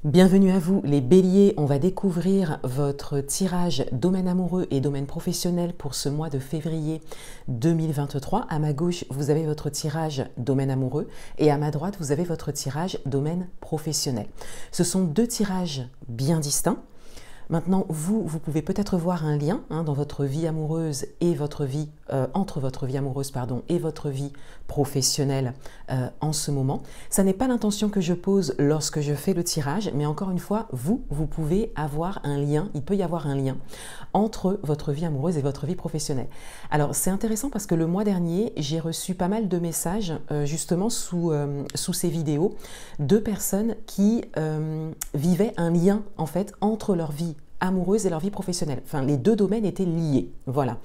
Bienvenue à vous les béliers, on va découvrir votre tirage domaine amoureux et domaine professionnel pour ce mois de février 2023. À ma gauche, vous avez votre tirage domaine amoureux et à ma droite, vous avez votre tirage domaine professionnel. Ce sont deux tirages bien distincts. Maintenant, vous pouvez peut-être voir un lien dans votre vie amoureuse et votre vie, entre votre vie amoureuse et votre vie professionnelle en ce moment. Ça n'est pas l'intention que je pose lorsque je fais le tirage, mais encore une fois, vous pouvez avoir un lien, il peut y avoir un lien entre votre vie amoureuse et votre vie professionnelle. Alors, c'est intéressant parce que le mois dernier, j'ai reçu pas mal de messages justement sous ces vidéos de personnes qui vivaient un lien en fait entre leur vie amoureuse et leur vie professionnelle. Enfin, les deux domaines étaient liés. Voilà.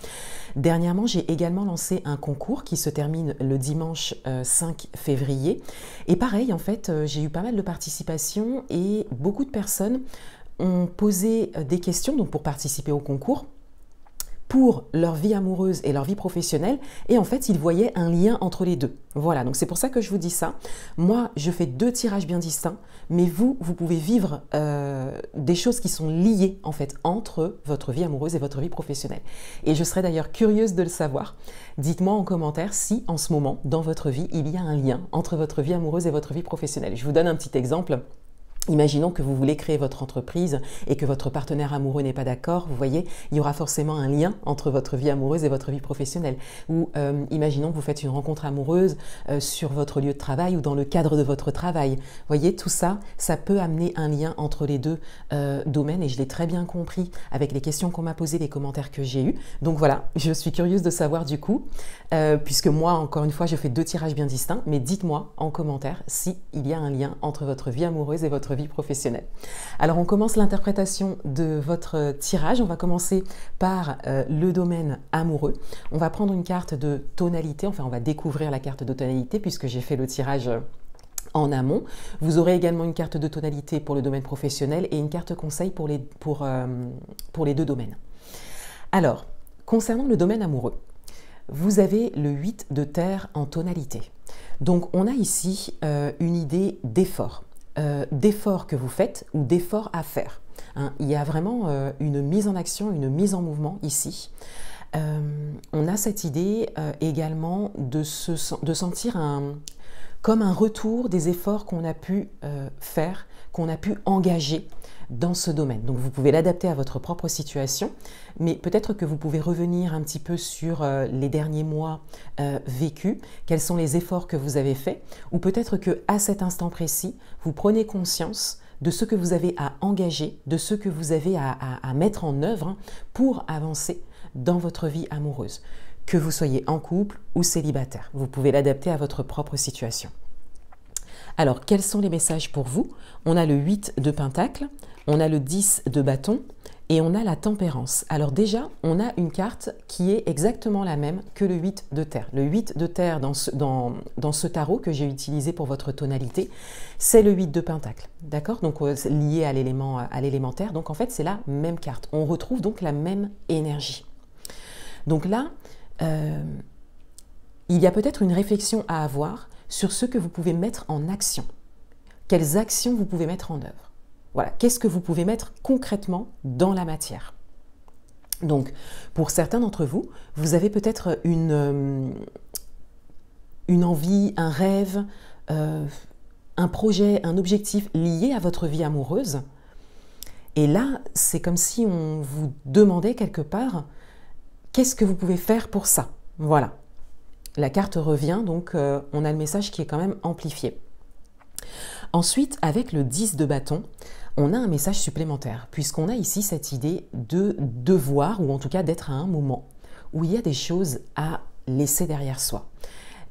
Dernièrement, j'ai également lancé un concours qui se termine le dimanche 5 février. Et pareil, en fait, j'ai eu pas mal de participation et beaucoup de personnes ont posé des questions donc pour participer au concours, pour leur vie amoureuse et leur vie professionnelle, et en fait, ils voyaient un lien entre les deux. Voilà, donc c'est pour ça que je vous dis ça. Moi, je fais deux tirages bien distincts, mais vous pouvez vivre des choses qui sont liées, en fait, entre votre vie amoureuse et votre vie professionnelle. Et je serais d'ailleurs curieuse de le savoir. Dites-moi en commentaire si, en ce moment, dans votre vie, il y a un lien entre votre vie amoureuse et votre vie professionnelle. Je vous donne un petit exemple. Imaginons que vous voulez créer votre entreprise et que votre partenaire amoureux n'est pas d'accord, vous voyez, il y aura forcément un lien entre votre vie amoureuse et votre vie professionnelle. Ou imaginons que vous faites une rencontre amoureuse sur votre lieu de travail ou dans le cadre de votre travail. Vous voyez, tout ça, ça peut amener un lien entre les deux domaines et je l'ai très bien compris avec les questions qu'on m'a posées, les commentaires que j'ai eus. Donc voilà, je suis curieuse de savoir du coup, puisque moi, encore une fois, je fais deux tirages bien distincts, mais dites-moi en commentaire si il y a un lien entre votre vie amoureuse et votre vie professionnelle. Alors on commence l'interprétation de votre tirage. On va commencer par le domaine amoureux. On va prendre une carte de tonalité, enfin on va découvrir la carte de tonalité puisque j'ai fait le tirage en amont. Vous aurez également une carte de tonalité pour le domaine professionnel et une carte conseil pour les deux domaines. Alors, concernant le domaine amoureux, vous avez le 8 de terre en tonalité. Donc on a ici une idée d'effort. D'efforts que vous faites ou d'efforts à faire. Il y a vraiment une mise en action, une mise en mouvement ici. On a cette idée également de sentir comme un retour des efforts qu'on a pu faire, qu'on a pu engager dans ce domaine. Donc vous pouvez l'adapter à votre propre situation, mais peut-être que vous pouvez revenir un petit peu sur les derniers mois vécus, quels sont les efforts que vous avez faits, ou peut-être qu'à cet instant précis, vous prenez conscience de ce que vous avez à engager, de ce que vous avez à mettre en œuvre pour avancer dans votre vie amoureuse, que vous soyez en couple ou célibataire. Vous pouvez l'adapter à votre propre situation. Alors, quels sont les messages pour vous? On a le 8 de pentacle, on a le 10 de bâton et on a la tempérance. Alors déjà, on a une carte qui est exactement la même que le 8 de terre. Le 8 de terre dans ce tarot que j'ai utilisé pour votre tonalité, c'est le 8 de pentacle. D'accord? Donc lié à l'élémentaire. Donc en fait, c'est la même carte. On retrouve donc la même énergie. Donc là, il y a peut-être une réflexion à avoir sur ce que vous pouvez mettre en action. Quelles actions vous pouvez mettre en œuvre. Voilà, qu'est-ce que vous pouvez mettre concrètement dans la matière. Donc, pour certains d'entre vous, vous avez peut-être une envie, un rêve, un projet, un objectif lié à votre vie amoureuse. Et là, c'est comme si on vous demandait quelque part, qu'est-ce que vous pouvez faire pour ça? Voilà. La carte revient, donc on a le message qui est quand même amplifié. Ensuite, avec le 10 de bâton, on a un message supplémentaire, puisqu'on a ici cette idée de devoir, ou en tout cas d'être à un moment où il y a des choses à laisser derrière soi.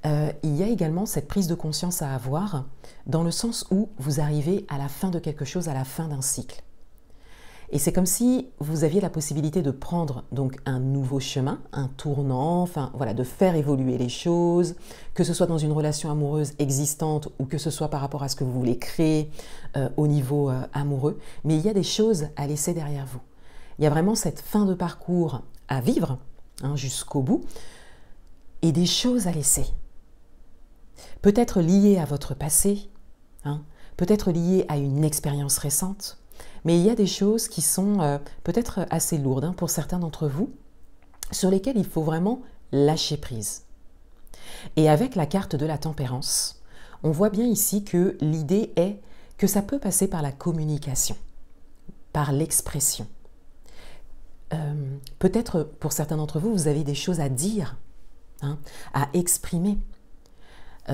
Il y a également cette prise de conscience à avoir, dans le sens où vous arrivez à la fin de quelque chose, à la fin d'un cycle. Et c'est comme si vous aviez la possibilité de prendre donc un nouveau chemin, un tournant, enfin voilà, de faire évoluer les choses, que ce soit dans une relation amoureuse existante ou que ce soit par rapport à ce que vous voulez créer au niveau amoureux. Mais il y a des choses à laisser derrière vous. Il y a vraiment cette fin de parcours à vivre jusqu'au bout et des choses à laisser. Peut-être liées à votre passé, peut-être liées à une expérience récente, mais il y a des choses qui sont peut-être assez lourdes hein, pour certains d'entre vous, sur lesquelles il faut vraiment lâcher prise. Et avec la carte de la tempérance, on voit bien ici que l'idée est que ça peut passer par la communication, par l'expression. Peut-être pour certains d'entre vous, vous avez des choses à dire, hein, à exprimer.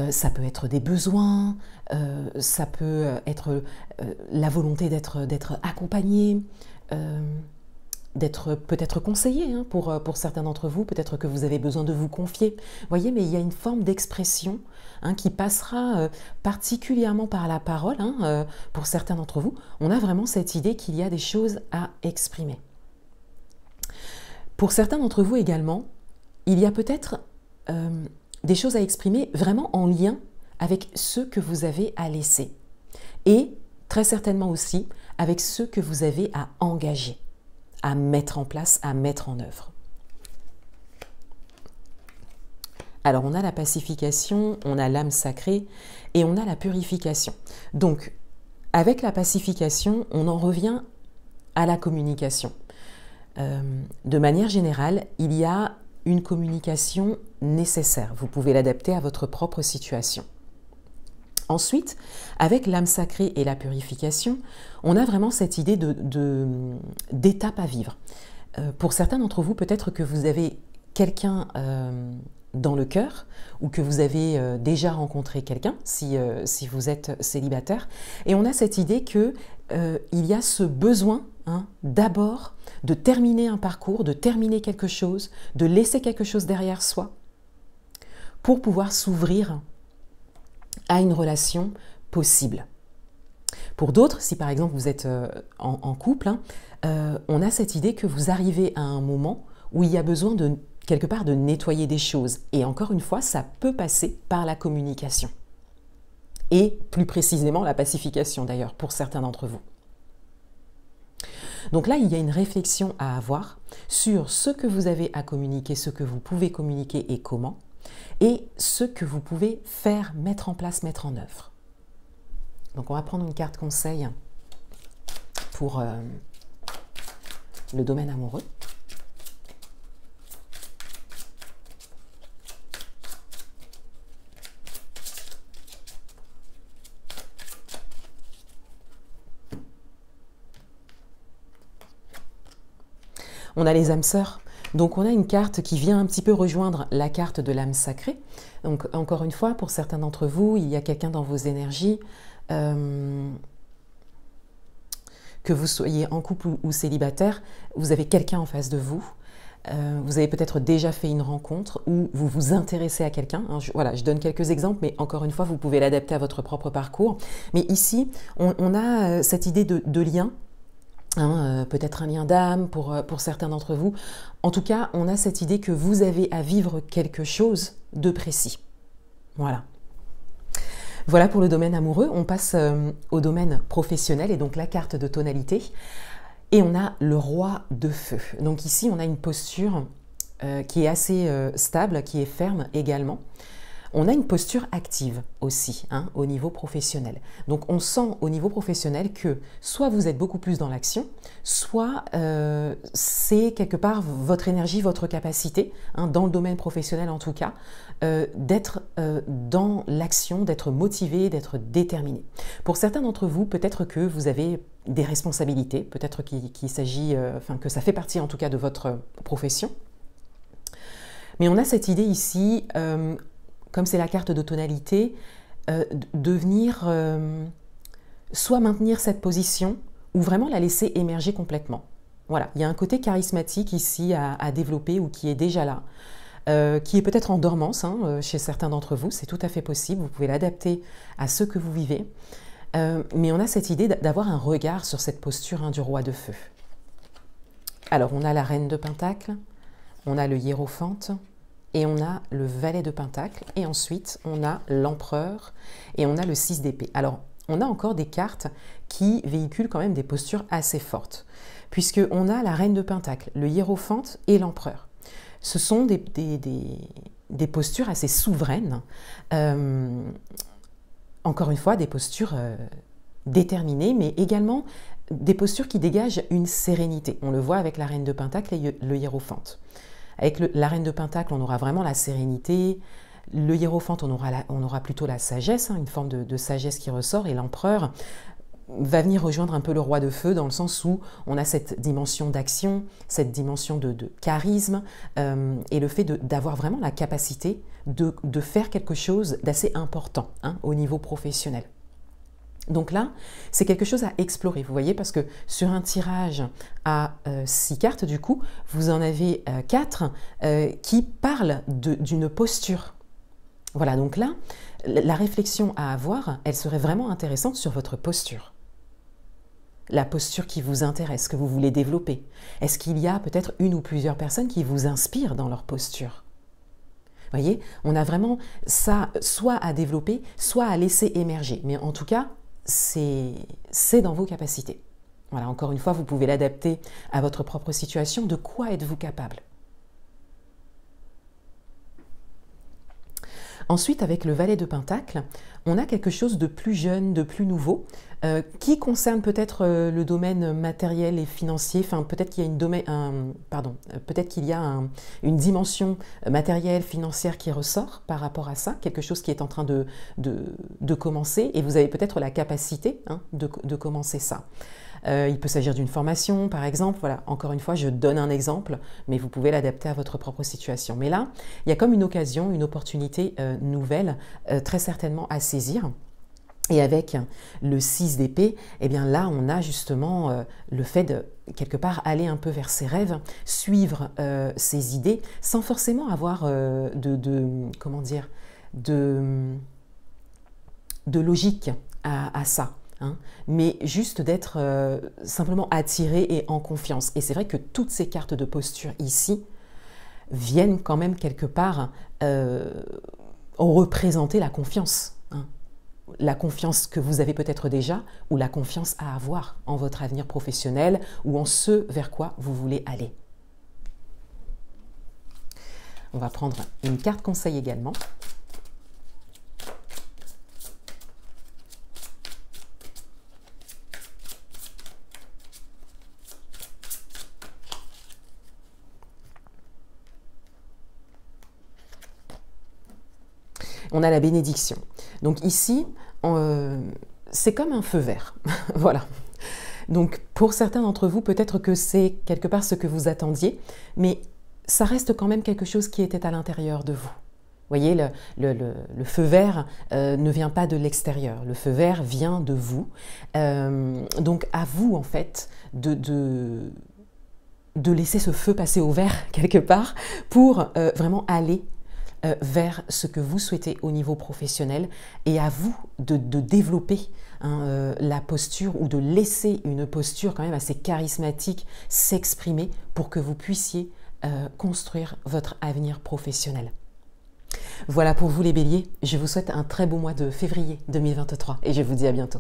Ça peut être des besoins, ça peut être la volonté d'être accompagné, d'être peut-être conseillé hein, pour certains d'entre vous, peut-être que vous avez besoin de vous confier. Vous voyez, mais il y a une forme d'expression hein, qui passera particulièrement par la parole hein, pour certains d'entre vous. On a vraiment cette idée qu'il y a des choses à exprimer. Pour certains d'entre vous également, il y a peut-être des choses à exprimer vraiment en lien avec ceux que vous avez à laisser et très certainement aussi avec ceux que vous avez à engager, à mettre en place, à mettre en œuvre. Alors on a la pacification, on a l'âme sacrée et on a la purification. Donc avec la pacification, on en revient à la communication. De manière générale, il y a une communication nécessaire. Vous pouvez l'adapter à votre propre situation. Ensuite, avec l'âme sacrée et la purification, on a vraiment cette idée d'étape à vivre. Pour certains d'entre vous, peut-être que vous avez quelqu'un dans le cœur ou que vous avez déjà rencontré quelqu'un si vous êtes célibataire. Et on a cette idée qu'il y a ce besoin hein, d'abord de terminer un parcours, de terminer quelque chose, de laisser quelque chose derrière soi pour pouvoir s'ouvrir à une relation possible. Pour d'autres, si par exemple vous êtes en couple, hein, on a cette idée que vous arrivez à un moment où il y a besoin de quelque part de nettoyer des choses. Et encore une fois, ça peut passer par la communication. Et plus précisément la pacification d'ailleurs, pour certains d'entre vous. Donc là, il y a une réflexion à avoir sur ce que vous avez à communiquer, ce que vous pouvez communiquer et comment, et ce que vous pouvez faire, mettre en place, mettre en œuvre. Donc on va prendre une carte conseil pour le domaine amoureux. On a les âmes sœurs, donc on a une carte qui vient un petit peu rejoindre la carte de l'âme sacrée. Donc encore une fois, pour certains d'entre vous, il y a quelqu'un dans vos énergies, que vous soyez en couple ou célibataire, vous avez quelqu'un en face de vous. Vous avez peut-être déjà fait une rencontre ou vous vous intéressez à quelqu'un. Voilà, je donne quelques exemples, mais encore une fois, vous pouvez l'adapter à votre propre parcours. Mais ici, on a cette idée de lien. Hein, peut-être un lien d'âme pour certains d'entre vous. En tout cas, on a cette idée que vous avez à vivre quelque chose de précis. Voilà. Voilà pour le domaine amoureux. On passe au domaine professionnel et donc la carte de tonalité. Et on a le roi de feu. Donc ici, on a une posture qui est assez stable, qui est ferme également. On a une posture active aussi hein, au niveau professionnel. Donc on sent au niveau professionnel que soit vous êtes beaucoup plus dans l'action, soit c'est quelque part votre énergie, votre capacité, hein, dans le domaine professionnel en tout cas, d'être dans l'action, d'être motivé, d'être déterminé. Pour certains d'entre vous, peut-être que vous avez des responsabilités, peut-être qu'il s'agit, enfin que ça fait partie en tout cas de votre profession. Mais on a cette idée ici, comme c'est la carte de tonalité, de venir soit maintenir cette position ou vraiment la laisser émerger complètement. Voilà, il y a un côté charismatique ici à développer ou qui est déjà là, qui est peut-être en dormance hein, chez certains d'entre vous, c'est tout à fait possible, vous pouvez l'adapter à ce que vous vivez. Mais on a cette idée d'avoir un regard sur cette posture hein, du roi de feu. Alors on a la reine de Pentacle, on a le hiérophante, et on a le valet de Pentacle, et ensuite on a l'empereur, et on a le 6 d'épée. Alors, on a encore des cartes qui véhiculent quand même des postures assez fortes, puisqu'on a la reine de Pentacle, le hiérophante et l'empereur. Ce sont des postures assez souveraines, encore une fois, des postures déterminées, mais également des postures qui dégagent une sérénité. On le voit avec la Reine de Pentacle et le Hiérophante. Avec la Reine de Pentacle, on aura vraiment la sérénité. Le Hiérophante, on aura plutôt la sagesse, une forme de sagesse qui ressort. Et l'Empereur va venir rejoindre un peu le Roi de Feu, dans le sens où on a cette dimension d'action, cette dimension de charisme, et le fait d'avoir vraiment la capacité de faire quelque chose d'assez important au niveau professionnel. Donc là, c'est quelque chose à explorer, vous voyez, parce que sur un tirage à 6 cartes, du coup, vous en avez 4 qui parlent d'une posture. Voilà, donc là, la réflexion à avoir, elle serait vraiment intéressante sur votre posture. La posture qui vous intéresse, que vous voulez développer. Est-ce qu'il y a peut-être une ou plusieurs personnes qui vous inspirent dans leur posture? Vous voyez, on a vraiment ça soit à développer, soit à laisser émerger. Mais en tout cas, c'est dans vos capacités. Voilà, encore une fois, vous pouvez l'adapter à votre propre situation. De quoi êtes-vous capable? Ensuite, avec le Valet de Pentacle, on a quelque chose de plus jeune, de plus nouveau, qui concerne peut-être le domaine matériel et financier. Enfin, peut-être qu'il y a une dimension matérielle, financière qui ressort par rapport à ça, quelque chose qui est en train de commencer, et vous avez peut-être la capacité de commencer ça. Il peut s'agir d'une formation, par exemple. Voilà, encore une fois, je donne un exemple, mais vous pouvez l'adapter à votre propre situation. Mais là, il y a comme une occasion, une opportunité nouvelle, très certainement à saisir. Et avec le 6 d'épée, eh bien là, on a justement le fait de, quelque part, aller un peu vers ses rêves, suivre ses idées, sans forcément avoir comment dire, de logique à ça. Mais juste d'être simplement attiré et en confiance. Et c'est vrai que toutes ces cartes de posture ici viennent quand même quelque part représenter la confiance. La confiance que vous avez peut-être déjà, ou la confiance à avoir en votre avenir professionnel, ou en ce vers quoi vous voulez aller. On va prendre une carte conseil également. On a la bénédiction. Donc ici, c'est comme un feu vert. Voilà. Donc pour certains d'entre vous, peut-être que c'est quelque part ce que vous attendiez, mais ça reste quand même quelque chose qui était à l'intérieur de vous. Vous voyez, le feu vert ne vient pas de l'extérieur. Le feu vert vient de vous. Donc à vous, en fait, de laisser ce feu passer au vert quelque part pour vraiment aller vers ce que vous souhaitez au niveau professionnel, et à vous de développer la posture, ou de laisser une posture quand même assez charismatique s'exprimer pour que vous puissiez construire votre avenir professionnel. Voilà pour vous les béliers, je vous souhaite un très beau mois de février 2023 et je vous dis à bientôt.